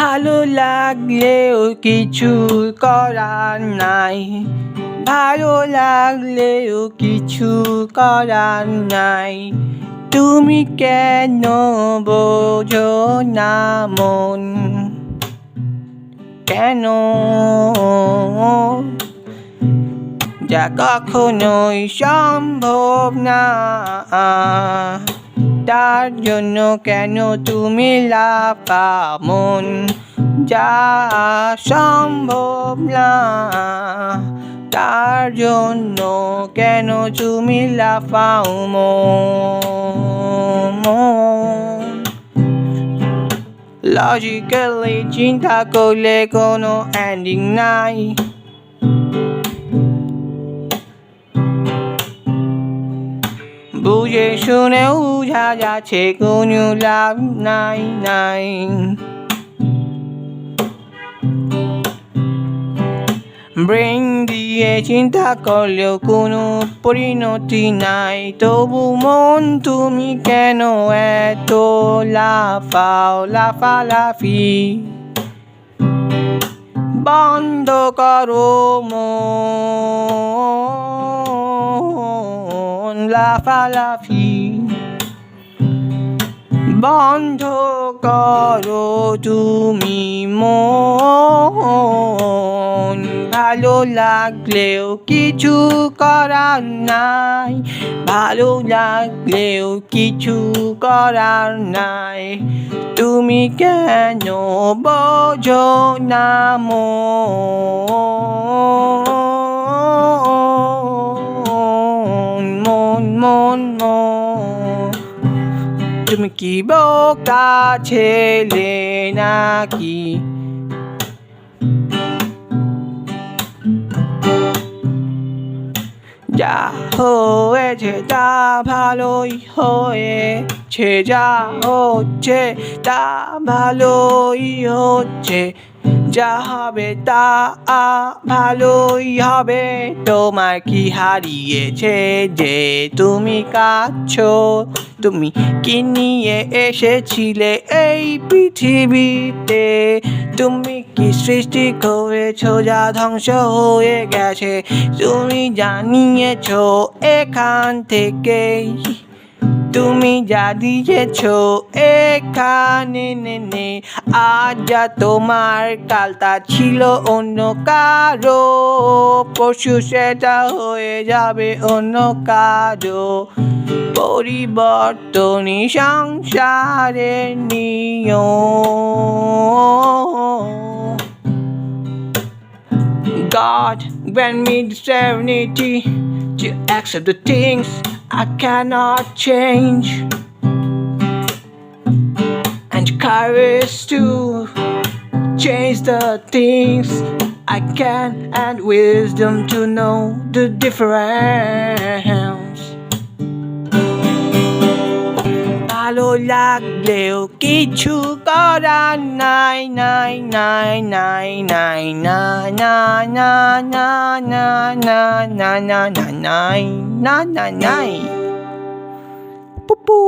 ভালো লাগলেও কিছু করার নাই, ভালো লাগলেও কিছু করার নাই। তুমি কেন বোঝো না মন, কেন? যা কখনোই সম্ভব না, তার জন্য কেন তুমি লাফাও মন? যা সম্ভব না, তার জন্য কেন তুমি লাফাও মন? লজিক্যালি চিন্তা করলে কোনো এন্ডিং নাই, বুঝে শুনেও বোঝা যাচ্ছে কোনো লাভ নাই। ব্রেন দিয়ে চিন্তা করলেও কোনো পরিণতি নাই। তবু মন তুমি কেন এত লাফাও লাফালাফি? বন্ধ করো মন লাফালাফি, বন্ধ করো তুমি মন। ভালো লাগলেও কিছু করার নাই, ভালো লাগলেও কিছু করার নাই। তুমি কেন বোঝো না মন? তুমি কি বোকা ছেলে নাকি? যা হয়েছে তা ভালোই হয়েছে, যা হচ্ছে তা ভালোই হচ্ছে, যা হবে তা ভালোই হবে। তোমার কি হারিয়েছে যে তুমি কাঁদছো? তুমি কি নিয়ে এসেছিলে এই পৃথিবীতে? তুমি কি সৃষ্টি করেছো যা ধ্বংস হয়ে গেছে? তুমি জানিয়েছো এখান থেকে, তুমি যা দিয়েছো এখানে নে। আজ যা তোমার কাল তা ছিল অন্য কারো, পরশু সেটা হয়ে যাবে অন্য কারো। পরিবর্তনই সংসারের নিয়ম। God grant me the serenity to accept the things I cannot change, and the courage to change the things I can, and wisdom to know the difference. ভালো লাগলেও কিছু করার নাই, নাই। পুপু।